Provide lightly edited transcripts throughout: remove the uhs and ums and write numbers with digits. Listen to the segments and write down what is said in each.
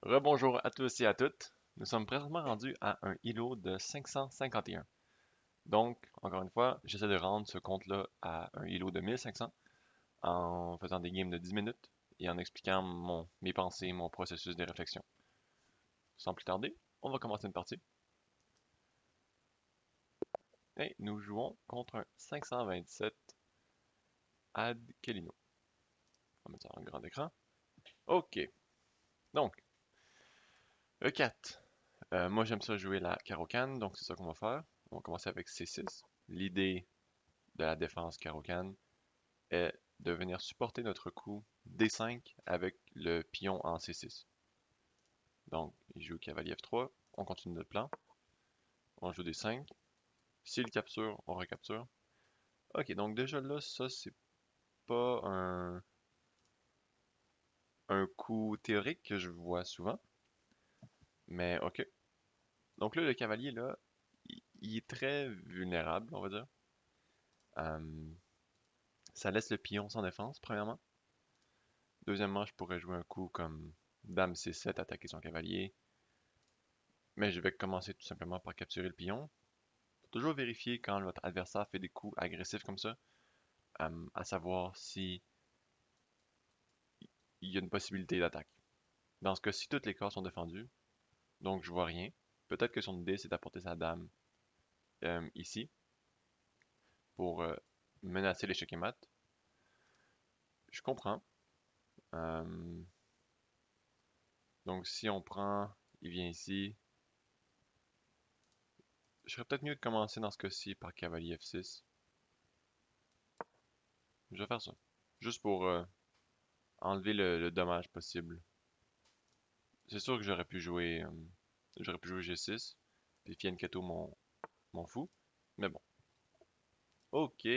Rebonjour à tous et à toutes. Nous sommes présentement rendus à un îlot de 551. Donc, encore une fois, j'essaie de rendre ce compte-là à un îlot de 1500 en faisant des games de 10 minutes et en expliquant mes pensées, mon processus de réflexion. Sans plus tarder, on va commencer une partie. Et nous jouons contre un 527 Ad Kelino. On va mettre ça en grand écran. Ok, donc, E4. Moi, j'aime ça jouer la carocane, donc c'est ça qu'on va faire. On va commencer avec C6. L'idée de la défense carocane est de venir supporter notre coup D5 avec le pion en C6. Donc, il joue cavalier F3, on continue notre plan, on joue D5. S'il capture, on recapture. Ok, donc déjà là, ça c'est pas un coup théorique que je vois souvent, mais ok. Donc là, le cavalier, là, il est très vulnérable, on va dire. Euh, Ça laisse le pion sans défense, premièrement. Deuxièmement, je pourrais jouer un coup comme Dame C7, attaquer son cavalier. Mais je vais commencer tout simplement par capturer le pion. Faut toujours vérifier quand votre adversaire fait des coups agressifs comme ça, à savoir si il y a une possibilité d'attaque. Dans ce cas-ci, toutes les cases sont défendues, donc je vois rien. Peut-être que son idée, c'est d'apporter sa dame ici pour menacer l'échec et mat. Je comprends. Euh, donc si on prend, il vient ici. Je serais peut-être mieux de commencer dans ce cas-ci par cavalier F6. Je vais faire ça. Juste pour enlever le dommage possible. C'est sûr que j'aurais pu jouer G6, puis Fianchetto m'en fout. Mais bon. Ok.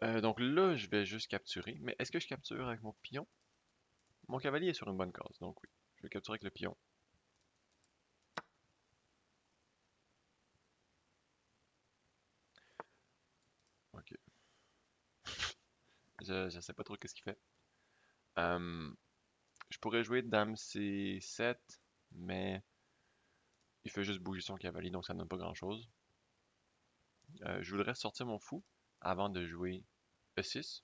Donc là, je vais juste capturer. Mais est-ce que je capture avec mon pion? Mon cavalier est sur une bonne case, donc oui. Je vais capturer avec le pion. Ok. Je sais pas trop qu'est-ce qu'il fait. Euh, je pourrais jouer Dame C7, mais il fait juste bouger son cavalier, donc ça ne donne pas grand-chose. Je voudrais sortir mon fou avant de jouer E6.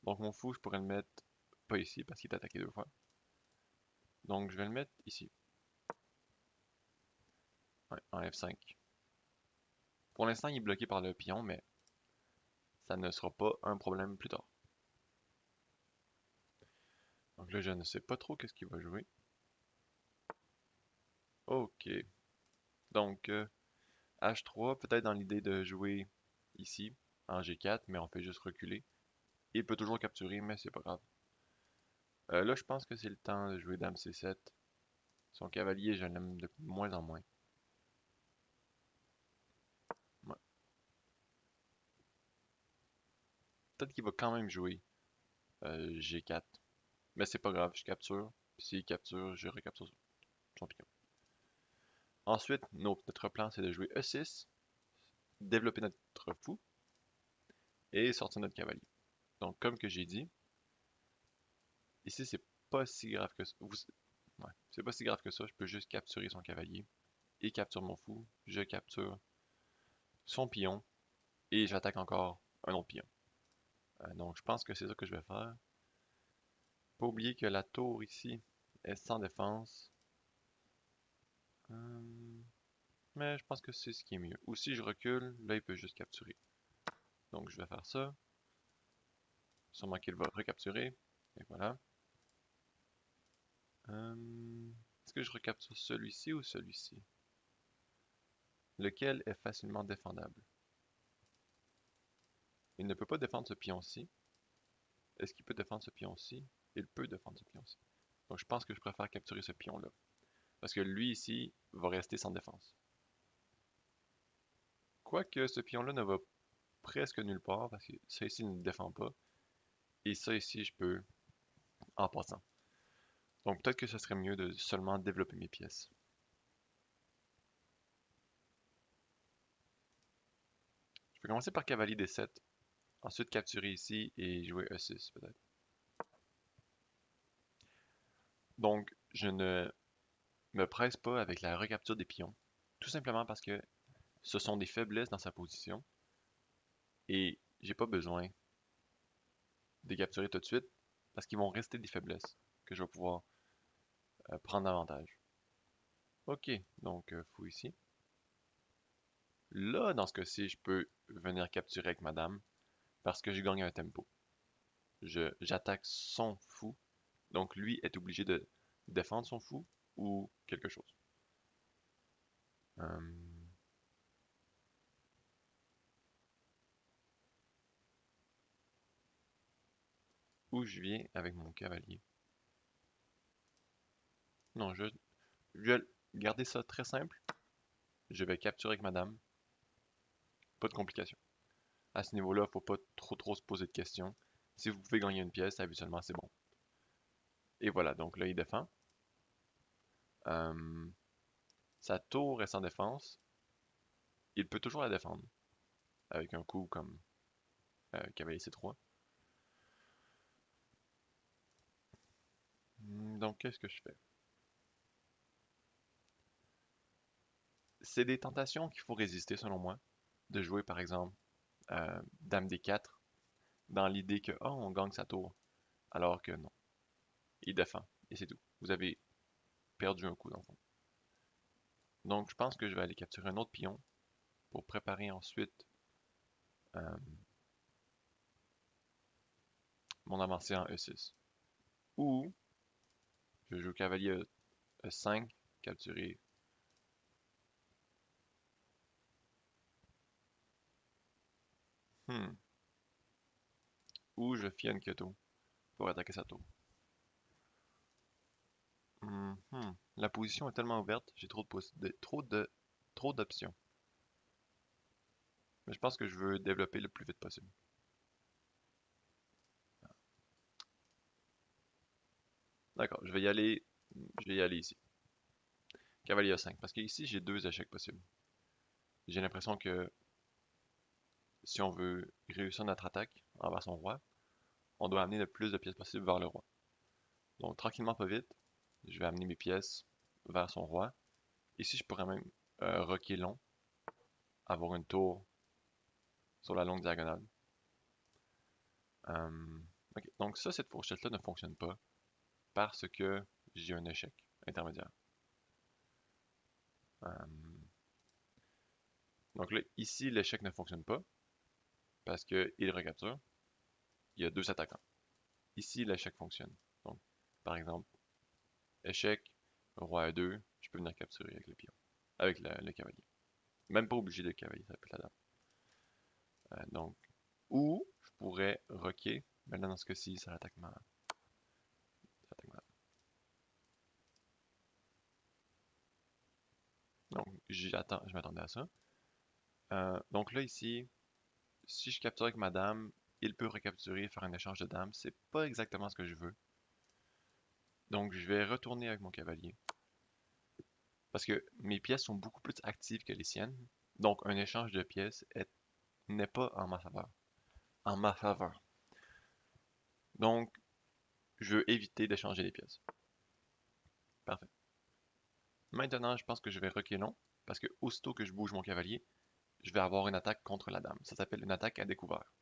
Donc mon fou, je pourrais le mettre pas ici parce qu'il est attaqué deux fois. Donc je vais le mettre ici, ouais, en F5. Pour l'instant, il est bloqué par le pion, mais ça ne sera pas un problème plus tard. Donc là, je ne sais pas trop qu'est-ce qu'il va jouer. Ok. Donc, H3, peut-être dans l'idée de jouer ici, en G4, mais on fait juste reculer. Il peut toujours capturer, mais c'est pas grave. Là, je pense que c'est le temps de jouer Dame C7. Son cavalier, je l'aime de moins en moins. Ouais. Peut-être qu'il va quand même jouer G4. Mais c'est pas grave, je capture. Puis s'il capture, je recapture son pion. Ensuite, notre plan, c'est de jouer E6, développer notre fou et sortir notre cavalier. Donc, comme que j'ai dit, ici, c'est pas si grave que ça. Ouais, c'est pas si grave que ça. Je peux juste capturer son cavalier. Il capture mon fou. Je capture son pion. Et j'attaque encore un autre pion. Donc, je pense que c'est ça que je vais faire. Pas oublier que la tour ici est sans défense. Euh, mais je pense que c'est ce qui est mieux. Ou si je recule, là, il peut juste capturer. Donc, je vais faire ça. Sûrement qu'il va recapturer. Et voilà. Est-ce que je recapture celui-ci ou celui-ci? Lequel est facilement défendable? Il ne peut pas défendre ce pion-ci. Est-ce qu'il peut défendre ce pion-ci? Il peut défendre ce pion-ci. Donc je pense que je préfère capturer ce pion-là. Parce que lui ici va rester sans défense. Quoique ce pion-là ne va presque nulle part, parce que ça ici ne défend pas. Et ça ici, je peux en passant. Donc peut-être que ce serait mieux de seulement développer mes pièces. Je vais commencer par cavalier D7. Ensuite capturer ici et jouer E6 peut-être. Donc, je ne me presse pas avec la recapture des pions, tout simplement parce que ce sont des faiblesses dans sa position et j'ai pas besoin de les capturer tout de suite parce qu'ils vont rester des faiblesses que je vais pouvoir prendre davantage. Ok, donc fou ici. Là, dans ce cas-ci, je peux venir capturer avec madame parce que je gagne un tempo. J'attaque son fou, donc lui est obligé de défendre son fou ou quelque chose. Euh, Où je viens avec mon cavalier. Non, je vais garder ça très simple. Je vais capturer avec madame. Pas de complications. À ce niveau-là, faut pas trop se poser de questions. Si vous pouvez gagner une pièce, habituellement c'est bon. Et voilà, donc là il défend. Euh, Sa tour est sans défense. Il peut toujours la défendre avec un coup comme cavalier C3. Donc qu'est-ce que je fais? C'est des tentations qu'il faut résister selon moi. De jouer par exemple Dame D4 dans l'idée que oh, on gagne sa tour. Alors que non. Il défend. Et c'est tout. Vous avez perdu un coup dans le fond. Donc je pense que je vais aller capturer un autre pion pour préparer ensuite euh, mon avancée en E6. Ou je joue cavalier E5, capturer. Hmm. Ou je fienne Kyoto pour attaquer sa tour. La position est tellement ouverte, j'ai trop d'options. Mais je pense que je veux développer le plus vite possible. D'accord, je vais y aller ici. Cavalier A5, parce qu'ici j'ai deux échecs possibles. J'ai l'impression que si on veut réussir notre attaque envers son roi, on doit amener le plus de pièces possible vers le roi. Donc tranquillement, pas vite, je vais amener mes pièces vers son roi. Ici, je pourrais même roquer long, avoir une tour sur la longue diagonale. Euh, ok, donc ça, cette fourchette-là ne fonctionne pas parce que j'ai un échec intermédiaire. Euh, donc là, ici, l'échec ne fonctionne pas parce qu'il recapture. Il y a deux attaquants. Ici, l'échec fonctionne. Donc, par exemple, échec, roi E2, je peux venir capturer avec le pion, avec le cavalier. Même pas obligé de cavalier, ça peut être la dame. Donc, ou je pourrais roquer, mais là, dans ce cas-ci, ça attaque mal. Ça attaque mal. Donc, je m'attendais à ça. Donc là, ici, si je capture avec ma dame, il peut recapturer et faire un échange de dames. C'est pas exactement ce que je veux. Donc je vais retourner avec mon cavalier. Parce que mes pièces sont beaucoup plus actives que les siennes. Donc un échange de pièces n'est pas en ma faveur. En ma faveur. Donc je veux éviter d'échanger les pièces. Parfait. Maintenant, je pense que je vais reculer long. Parce que aussitôt que je bouge mon cavalier, je vais avoir une attaque contre la dame. Ça s'appelle une attaque à découvert.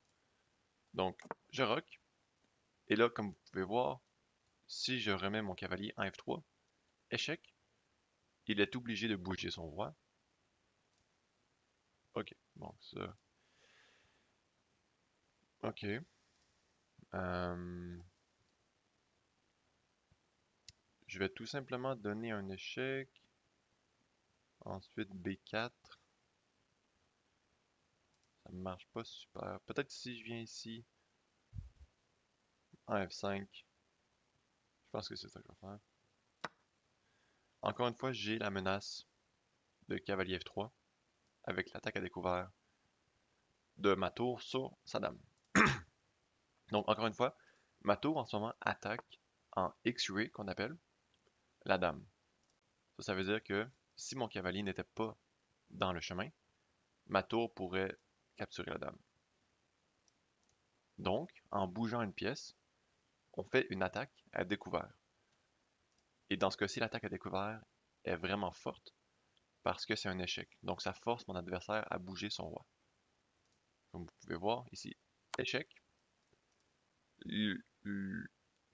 Donc je rock. Et là, comme vous pouvez voir, si je remets mon cavalier en F3, échec, il est obligé de bouger son roi. Ok, bon, ça. Ok. Euh, je vais tout simplement donner un échec. Ensuite, B4. Ça ne marche pas super. Peut-être si je viens ici, en F5. Je pense que c'est ça que je vais faire. Encore une fois, j'ai la menace de cavalier F3 avec l'attaque à découvert de ma tour sur sa dame. Donc, encore une fois, ma tour en ce moment attaque en X-ray qu'on appelle la dame. Ça veut dire que si mon cavalier n'était pas dans le chemin, ma tour pourrait capturer la dame. Donc, en bougeant une pièce, on fait une attaque à découvert. Et dans ce cas-ci, l'attaque à découvert est vraiment forte parce que c'est un échec. Donc ça force mon adversaire à bouger son roi. Comme vous pouvez voir ici, échec.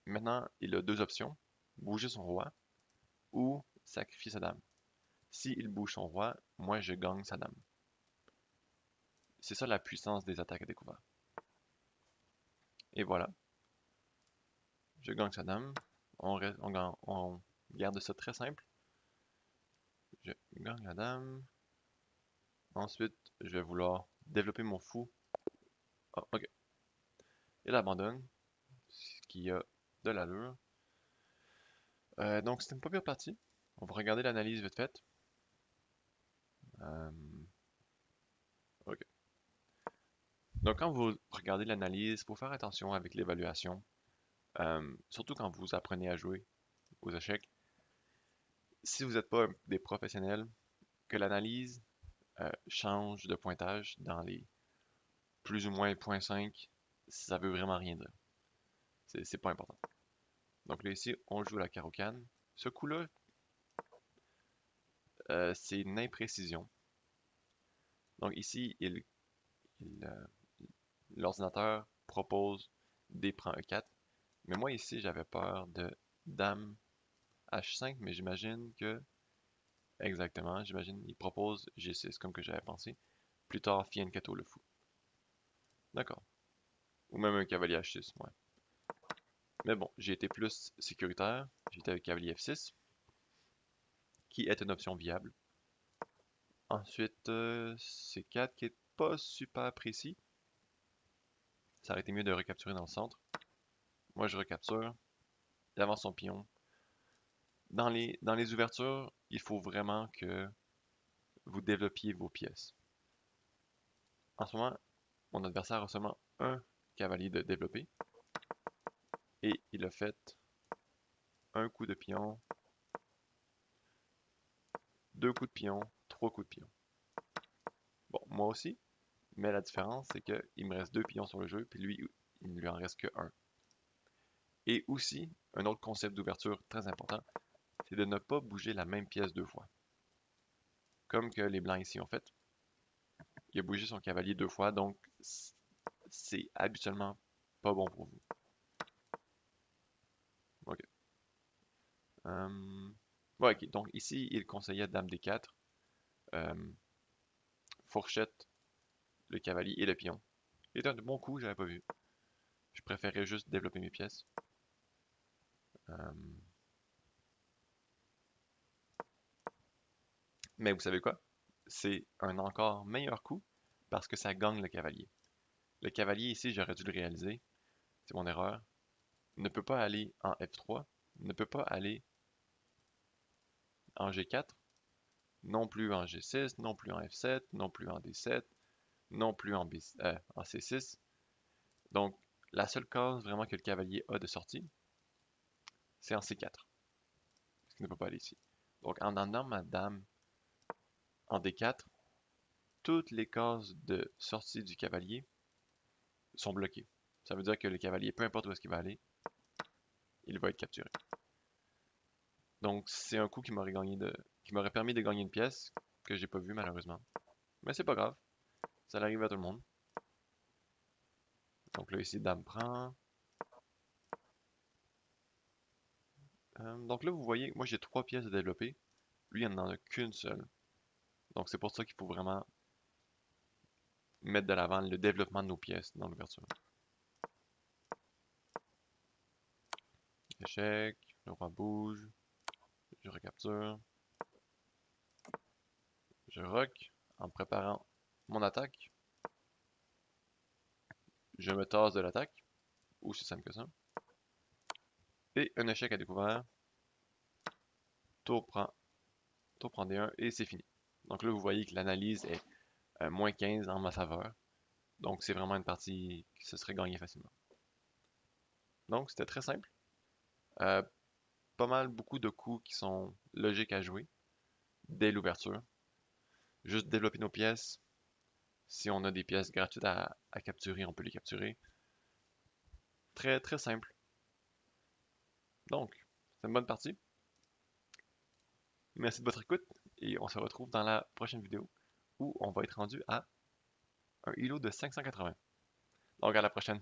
Maintenant, il a deux options, bouger son roi ou sacrifier sa dame. S'il bouge son roi, moi je gagne sa dame. C'est ça la puissance des attaques à découvert. Et voilà, je gagne sa dame. On garde ça très simple. Je gagne la dame. Ensuite, je vais vouloir développer mon fou. Ah, ok. Il abandonne, ce qui a de l'allure. Donc c'est une pas pire partie. On va regarder l'analyse vite faite. Euh, ok. Donc quand vous regardez l'analyse, il faut faire attention avec l'évaluation. Surtout quand vous apprenez à jouer aux échecs. Si vous n'êtes pas des professionnels, que l'analyse change de pointage dans les plus ou moins 0.5, ça veut vraiment rien dire. C'est pas important. Donc là ici, on joue la carocane. Ce coup-là, c'est une imprécision. Donc ici, l'ordinateur propose D prend E4. Mais moi ici, j'avais peur de Dame H5, mais j'imagine que... Exactement, j'imagine il propose G6 comme que j'avais pensé. Plus tard, Fianchetto le fou. D'accord. Ou même un cavalier H6, ouais. Mais bon, j'ai été plus sécuritaire. J'étais avec cavalier F6, qui est une option viable. Ensuite, C4 qui est pas super précis. Ça aurait été mieux de recapturer dans le centre. Moi, je recapture. Il avance son pion. Dans les ouvertures, il faut vraiment que vous développiez vos pièces. En ce moment, mon adversaire a seulement un cavalier de développé. Et il a fait un coup de pion, deux coups de pion, trois coups de pion. Bon, moi aussi, mais la différence, c'est qu'il me reste deux pions sur le jeu, puis lui, il ne lui en reste que un. Et aussi, un autre concept d'ouverture très important, c'est de ne pas bouger la même pièce deux fois. Comme que les blancs ici ont fait. Il a bougé son cavalier deux fois, donc c'est habituellement pas bon pour vous. Ok. Ouais, ok. Donc ici, il conseillait Dame D4, fourchette, le cavalier et le pion. C'était un bon coup, j'avais pas vu. Je préférais juste développer mes pièces. Mais vous savez quoi? C'est un encore meilleur coup parce que ça gagne le cavalier. Le cavalier ici, j'aurais dû le réaliser. C'est mon erreur. Ne peut pas aller en F3, ne peut pas aller en G4, non plus en G6, non plus en F7, non plus en D7, non plus en C6. Donc, la seule case vraiment que le cavalier a de sortie, c'est en C4. Parce qu'il ne peut pas aller ici. Donc, en emmenant ma dame en D4, toutes les cases de sortie du cavalier sont bloquées. Ça veut dire que le cavalier, peu importe où est-ce qu'il va aller, il va être capturé. Donc, c'est un coup qui m'aurait permis de gagner une pièce que j'ai pas vue malheureusement. Mais c'est pas grave. Ça arrive à tout le monde. Donc là, ici, dame prend. Donc là, vous voyez, moi j'ai trois pièces à développer. Lui, il n'en a qu'une seule. Donc c'est pour ça qu'il faut vraiment mettre de l'avant le développement de nos pièces dans l'ouverture. Échec, le roi bouge, je recapture, je rock en préparant mon attaque. Je me tasse de l'attaque, aussi simple que ça. Et un échec à découvert. Tour prend, tour prend D1 et c'est fini. Donc là, vous voyez que l'analyse est moins 15 en ma faveur. Donc c'est vraiment une partie qui se serait gagnée facilement. Donc c'était très simple. Euh, Pas mal beaucoup de coups qui sont logiques à jouer dès l'ouverture. Juste développer nos pièces. Si on a des pièces gratuites à capturer, on peut les capturer. Très très simple. Donc, c'est une bonne partie. Merci de votre écoute et on se retrouve dans la prochaine vidéo où on va être rendu à un îlot de 580. Donc à la prochaine.